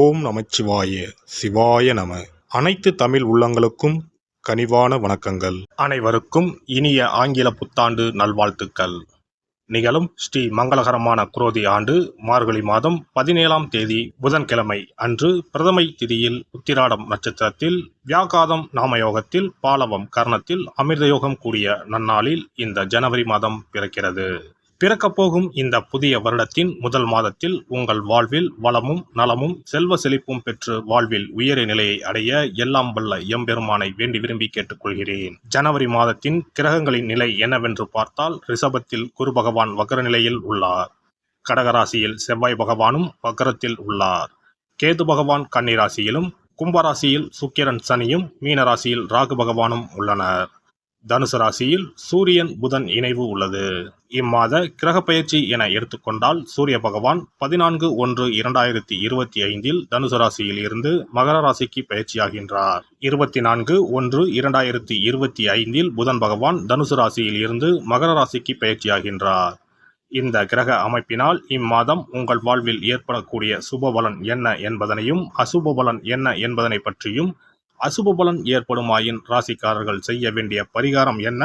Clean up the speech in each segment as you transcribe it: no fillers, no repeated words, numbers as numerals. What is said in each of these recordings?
ஓம் நமச்சிவாய சிவாய நம. அனைத்து தமிழ் உள்ளங்களுக்கும் கனிவான வணக்கங்கள். அனைவருக்கும் இனிய ஆங்கில புத்தாண்டு நல்வாழ்த்துக்கள். நிகழும் ஸ்ரீ மங்களகரமான குரோதி ஆண்டு மார்கழி மாதம் 17ஆம் தேதி புதன்கிழமை அன்று பிரதமை திதியில் உத்திராடம் நட்சத்திரத்தில் வியாகாதம் நாமயோகத்தில் பாலவம் கர்ணத்தில் அமிர்தயோகம் கூடிய நன்னாளில் இந்த ஜனவரி மாதம் பிறக்கிறது. பிறக்கப்போகும் இந்த புதிய வருடத்தின் முதல் மாதத்தில் உங்கள் வாழ்வில் வளமும் நலமும் செல்வ செழிப்பும் பெற்று வாழ்வில் உயரிய நிலையை அடைய எல்லாம் வல்ல எம்பெருமானை வேண்டி விரும்பி கேட்டுக்கொள்கிறேன். ஜனவரி மாதத்தின் கிரகங்களின் நிலை என்னவென்று பார்த்தால், ரிஷபத்தில் குரு பகவான் வக்ர நிலையில் உள்ளார். கடகராசியில் செவ்வாய் பகவானும் வக்ரத்தில் உள்ளார். கேது பகவான் கன்னிராசியிலும், கும்பராசியில் சுக்கிரன் சனியும், மீனராசியில் ராகு பகவானும் உள்ளனர். தனுசு ராசியில் சூரியன் புதன் இணைவு உள்ளது. இம்மாத கிரக பயிற்சி என எடுத்துக்கொண்டால், சூரிய பகவான் 14/1/2025 தனுசு ராசியில் இருந்து மகர ராசிக்கு பயிற்சியாகின்றார். 24/1/2025 புதன் பகவான் தனுசு ராசியில் இருந்து மகர ராசிக்கு பயிற்சியாகின்றார். இந்த கிரக அமைப்பினால் இம்மாதம் உங்கள் வாழ்வில் ஏற்படக்கூடிய சுபபலன் என்ன என்பதனையும், அசுப பலன் என்ன என்பதனை பற்றியும், அசுப பலன் ஏற்படுமாயின் ராசிக்காரர்கள் செய்ய வேண்டிய பரிகாரம் என்ன,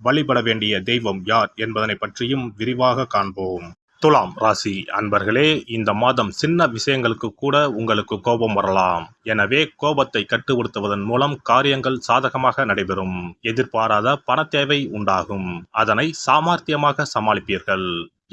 வழிபட வேண்டிய தெய்வம் யார் என்பதனை பற்றியும் விரிவாக காண்போம். துலாம் ராசி அன்பர்களே, இந்த மாதம் சின்ன விஷயங்களுக்கு கூட உங்களுக்கு கோபம் வரலாம். எனவே கோபத்தை கட்டுப்படுத்துவதன் மூலம் காரியங்கள் சாதகமாக நடைபெறும். எதிர்பாராத பண தேவை உண்டாகும். அதனை சாமர்த்தியமாக சமாளிப்பீர்கள்.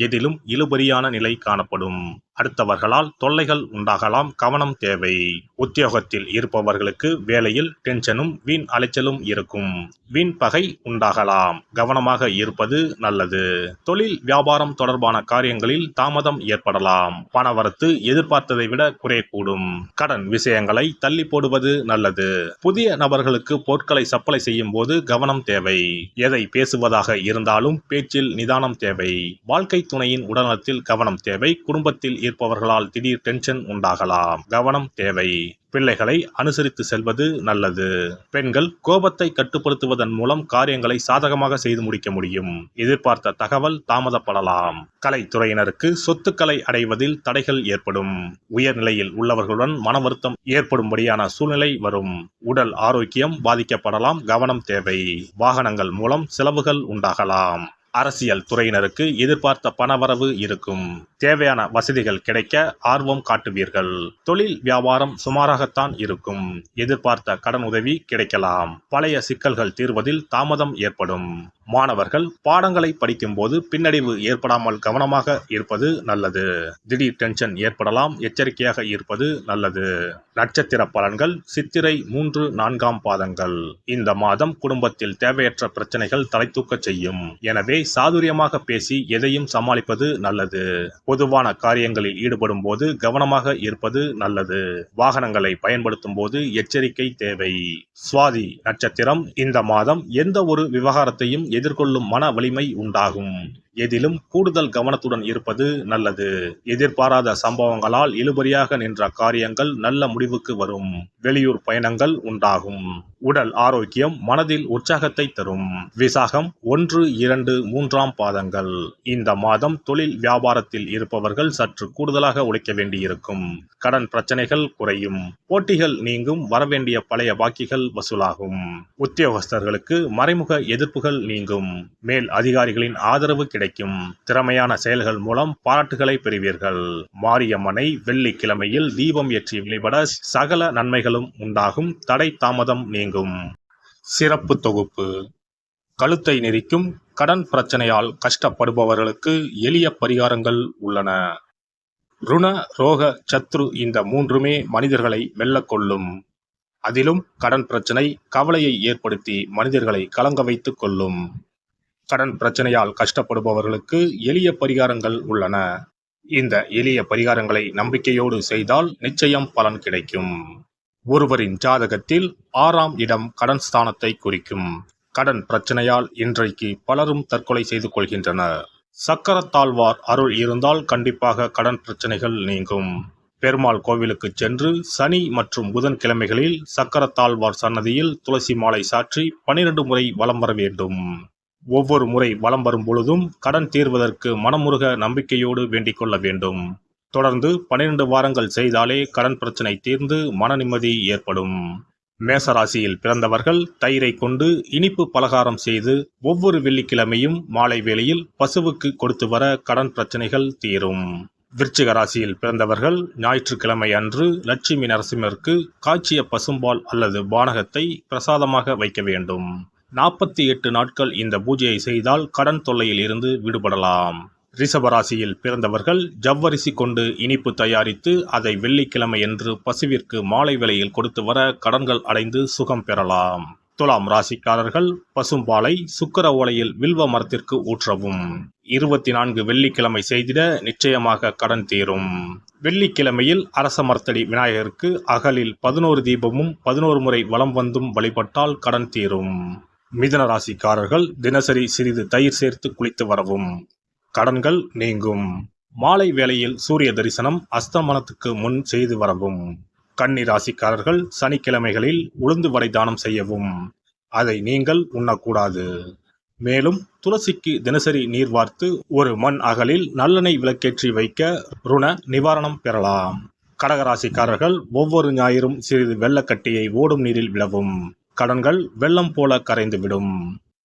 எதிலும் இழுபறியான நிலை காணப்படும். அடுத்தவர்களால் தொல்லைகள் உண்டாகலாம், கவனம் தேவை. உத்தியோகத்தில் இருப்பவர்களுக்கு வேலையில் டென்ஷனும் வீண் அலைச்சலும் இருக்கும். வீண் பகை உண்டாகலாம், கவனமாக இருப்பது நல்லது. தொழில் வியாபாரம் தொடர்பான காரியங்களில் தாமதம் ஏற்படலாம். பணவரத்து எதிர்பார்த்ததை விட குறையக்கூடும். கடன் விஷயங்களை தள்ளி போடுவது நல்லது. புதிய நபர்களுக்கு பொருட்களை சப்ளை செய்யும் போது கவனம் தேவை. எதை பேசுவதாக இருந்தாலும் பேச்சில் நிதானம் தேவை. வாழ்க்கை துணையின் உடல்நலத்தில் கவனம் தேவை. குடும்பத்தில் இருப்பவர்களால் திடீர் டென்ஷன் உண்டாகலாம், கவனம் தேவை. பிள்ளைகளை அனுசரித்து செல்வது நல்லது. பெண்கள் கோபத்தை கட்டுப்படுத்துவதன் மூலம் காரியங்களை சாதகமாக செய்து முடிக்க முடியும். எதிர்பார்த்த தகவல் தாமதப்படலாம். கலைத்துறையினருக்கு சொத்துக்களை அடைவதில் தடைகள் ஏற்படும். உயர்நிலையில் உள்ளவர்களுடன் மன வருத்தம் ஏற்படும்படியான சூழ்நிலை வரும். உடல் ஆரோக்கியம் பாதிக்கப்படலாம், கவனம் தேவை. வாகனங்கள் மூலம் செலவுகள் உண்டாகலாம். அரசியல் துறையினருக்கு எதிர்பார்த்த பணவரவு இருக்கும். தேவையான வசதிகள் கிடைக்க ஆர்வம் காட்டுவீர்கள். தொழில் வியாபாரம் சுமாராகத்தான் இருக்கும். எதிர்பார்த்த கடன் உதவி கிடைக்கலாம். பழைய சிக்கல்கள் தீர்வதில் தாமதம் ஏற்படும். மாணவர்கள் பாடங்களை படிக்கும் போது பின்னடைவு ஏற்படாமல் கவனமாக இருப்பது நல்லது. திடீர் டென்ஷன் ஏற்படலாம், எச்சரிக்கையாக இருப்பது நல்லது. நட்சத்திர பலன்கள் சித்திரை 3, 4ஆம் பாதங்கள். இந்த மாதம் குடும்பத்தில் தேவையற்ற பிரச்சனைகள் தலைத்தூக்க செய்யும். எனவே சாதுரியமாக பேசி எதையும் சமாளிப்பது நல்லது. பொதுவான காரியங்களில் ஈடுபடும் போது கவனமாக இருப்பது நல்லது. வாகனங்களை பயன்படுத்தும் போது எச்சரிக்கை தேவை. சுவாதி நட்சத்திரம். இந்த மாதம் எந்த ஒரு விவகாரத்தையும் எதிர்கொள்ளும் மன வலிமை உண்டாகும். எதிலும் கூடுதல் கவனத்துடன் இருப்பது நல்லது. எதிர்பாராத சம்பவங்களால் இழுபறியாக நின்ற காரியங்கள் நல்ல முடிவுக்கு வரும். வெளியூர் பயணங்கள் உண்டாகும். உடல் ஆரோக்கியம் மனதில் உற்சாகத்தை தரும். விசாகம் 1, 2, 3ஆம் பாதங்கள். இந்த மாதம் தொழில் வியாபாரத்தில் இருப்பவர்கள் சற்று கூடுதலாக உழைக்க வேண்டியிருக்கும். கடன் பிரச்சனைகள் குறையும். போட்டிகள் நீங்கும். வரவேண்டிய பழைய பாக்கிகள் வசூலாகும். உத்தியோகஸ்தர்களுக்கு மறைமுக எதிர்ப்புகள் நீங்கும். மேல் அதிகாரிகளின் ஆதரவு கிடைக்கும். திறமையான செயல்கள் மூலம் பாராட்டுகளை பெறுவீர்கள். மாரியம்மனை வெள்ளிக்கிழமையில் தீபம் ஏற்றி வழிபட சகல நன்மைகளும் உண்டாகும். தடை தாமதம் நீங்கும். சிறப்பு தொகுப்பு. கழுத்தை நெரிக்கும் கடன் பிரச்சனையால் கஷ்டப்படுபவர்களுக்கு எளிய பரிகாரங்கள் உள்ளன. ருண, ரோக, சத்ரு இந்த மூன்றுமே மனிதர்களை வெல்லக்கொள்ளும். அதிலும் கடன் பிரச்சனை கவலையை ஏற்படுத்தி மனிதர்களை கலங்க வைத்துக் கொள்ளும். கடன் பிரச்சனையால் கஷ்டப்படுபவர்களுக்கு எளிய பரிகாரங்கள் உள்ளன. இந்த எளிய பரிகாரங்களை நம்பிக்கையோடு செய்தால் நிச்சயம் பலன் கிடைக்கும். ஒருவரின் ஜாதகத்தில் 6ஆம் இடம் கடன் ஸ்தானத்தை குறிக்கும். கடன் பிரச்சனையால் இன்றைக்கு பலரும் தற்கொலை செய்து கொள்கின்றனர். சக்கரத்தாழ்வார் அருள் இருந்தால் கண்டிப்பாக கடன் பிரச்சனைகள் நீங்கும். பெருமாள் கோவிலுக்கு சென்று சனி மற்றும் புதன் கிழமைகளில் சக்கரத்தாழ்வார் சன்னதியில் துளசி மாலை சாற்றி 12 முறை வலம் வர வேண்டும். ஒவ்வொரு முறை வலம் வரும் பொழுதும் கடன் தீர்வதற்கு மனமுருக நம்பிக்கையோடு வேண்டிக் கொள்ள வேண்டும். தொடர்ந்து 12 வாரங்கள் செய்தாலே கடன் பிரச்சனை தீர்ந்து மன நிம்மதி ஏற்படும். மேசராசியில் பிறந்தவர்கள் தயிரை கொண்டு இனிப்பு பலகாரம் செய்து ஒவ்வொரு வெள்ளிக்கிழமையும் மாலை வேளையில் பசுவுக்கு கொடுத்து வர கடன் பிரச்சனைகள் தீரும். விருச்சிக ராசியில் பிறந்தவர்கள் ஞாயிற்றுக்கிழமை அன்று லட்சுமி நரசிம்மருக்கு காய்ச்சிய பசும்பால் அல்லது பானகத்தை பிரசாதமாக வைக்க வேண்டும். 48 நாட்கள் இந்த பூஜையை செய்தால் கடன் தொல்லையில் இருந்து விடுபடலாம். ரிஷபராசியில் பிறந்தவர்கள் ஜவ்வரிசி கொண்டு இனிப்பு தயாரித்து அதை வெள்ளிக்கிழமை என்று பசுவிற்கு மாலை வேளையில் கொடுத்து வர கடன்கள் அடைந்து சுகம் பெறலாம். துலாம் ராசிக்காரர்கள் பசும்பாலை சுக்கிர ஓலையில் வில்வ மரத்திற்கு ஊற்றவும். 24 வெள்ளிக்கிழமை செய்திட நிச்சயமாக கடன் தீரும். வெள்ளிக்கிழமையில் அரச மரத்தடி விநாயகருக்கு அகலில் 11 தீபமும் 11 முறை வலம் வந்தும் வழிபட்டால் கடன் தீரும். மிதுன ராசிக்காரர்கள் தினசரி சிறிது தயிர் சேர்த்து குளித்து வரவும். கடன்கள் நீங்கும். மாலை வேளையில் சூரிய தரிசனம் அஸ்தமனத்துக்கு முன் செய்து வரவும். கன்னி ராசிக்காரர்கள் சனிக்கிழமைகளில் உளுந்து வடை தானம் செய்யவும். அதை நீங்கள் உண்ணக்கூடாது. மேலும் துளசிக்கு தினசரி நீர் வார்த்து ஒரு மண் அகலில் நல்லெண்ணெய் விளக்கேற்றி வைக்க ருண நிவாரணம் பெறலாம். கடகராசிக்காரர்கள் ஒவ்வொரு ஞாயிறும் சிறிது வெள்ளக்கட்டியை ஓடும் நீரில் விடவும். கடன்கள் வெள்ளம் போல கரைந்துவிடும்.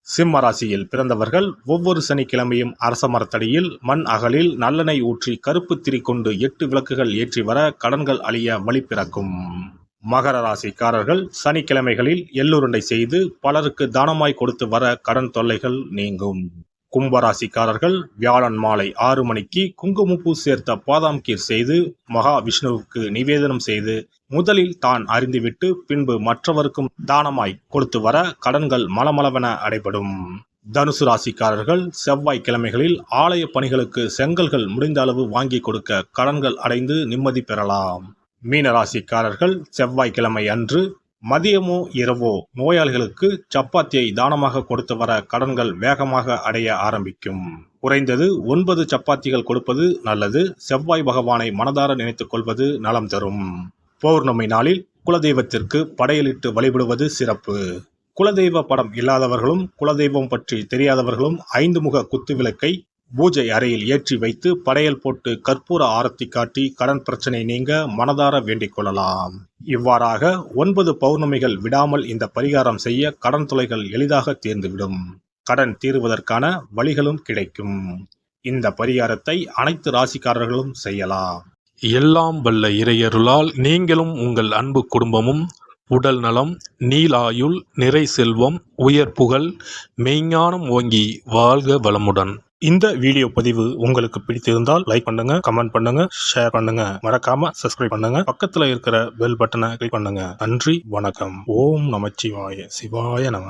சிம்ம ராசியில் பிறந்தவர்கள் ஒவ்வொரு சனிக்கிழமையும் அரச மரத்தடியில் மண் அகலில் நல்லெண்ணெய் ஊற்றி கருப்பு திரி கொண்டு 8 விளக்குகள் ஏற்றி வர கடன்கள் அழிய வழி பிறக்கும். மகர ராசிக்காரர்கள் சனிக்கிழமைகளில் எள்ளுருண்டை செய்து பலருக்கு தானமாய் கொடுத்து வர கடன் தொல்லைகள் நீங்கும். கும்பராசிக்காரர்கள் வியாழன் மாலை 6 மணிக்கு குங்குமப்பூ சேர்த்த பாதாம் கீர் செய்து மகா விஷ்ணுவுக்கு நிவேதனம் செய்து முதலில் தான் அறிந்துவிட்டு பின்பு மற்றவருக்கும் தானமாய் கொடுத்து வர கடன்கள் மலமளவென அடைபடும். தனுசு ராசிக்காரர்கள் செவ்வாய்க்கிழமைகளில் ஆலய பணிகளுக்கு செங்கல்கள் முடிந்த அளவு வாங்கி கொடுக்க கடன்கள் அடைந்து நிம்மதி பெறலாம். மீன ராசிக்காரர்கள் செவ்வாய்க்கிழமை அன்று மதியமோ இரவோ நோயாளிகளுக்கு சப்பாத்தியை தானமாக கொடுத்து வர கடன்கள் வேகமாக அடைய ஆரம்பிக்கும். குறைந்தது 9 சப்பாத்திகள் கொடுப்பது நல்லது. செவ்வாய் பகவானை மனதார நினைத்துக் கொள்வது நலம் தரும். பௌர்ணமி நாளில் குலதெய்வத்திற்கு படையலிட்டு வழிபடுவது சிறப்பு. குலதெய்வ படம் இல்லாதவர்களும் குலதெய்வம் பற்றி தெரியாதவர்களும் 5 முக குத்து விளக்கை பூஜை அறையில் ஏற்றி வைத்து படையல் போட்டு கற்பூர ஆரத்தி காட்டி கடன் பிரச்சனை நீங்க மனதார வேண்டிக் கொள்ளலாம். இவ்வாறாக 9 பௌர்ணமிகள் விடாமல் இந்த பரிகாரம் செய்ய கடன் தொல்லைகள் எளிதாக தீர்ந்துவிடும். கடன் தீர்வதற்கான வழிகளும் கிடைக்கும். இந்த பரிகாரத்தை அனைத்து ராசிக்காரர்களும் செய்யலாம். எல்லாம் வல்ல இறையருளால் நீங்களும் உங்கள் அன்பு குடும்பமும் உடல் நலம், நீலாயுள், நிறை செல்வம், உயர் புகழ், மெய்ஞானம் ஓங்கி வாழ்க வளமுடன். இந்த வீடியோ பதிவு உங்களுக்கு பிடித்திருந்தால் லைக் பண்ணுங்க, கமெண்ட் பண்ணுங்க, ஷேர் பண்ணுங்க, மறக்காம சப்ஸ்கிரைப் பண்ணுங்க, பக்கத்துல இருக்கிற பெல் பட்டனை கிளிக் பண்ணுங்க. நன்றி, வணக்கம். ஓம் நமச்சிவாய. சிவாய நம.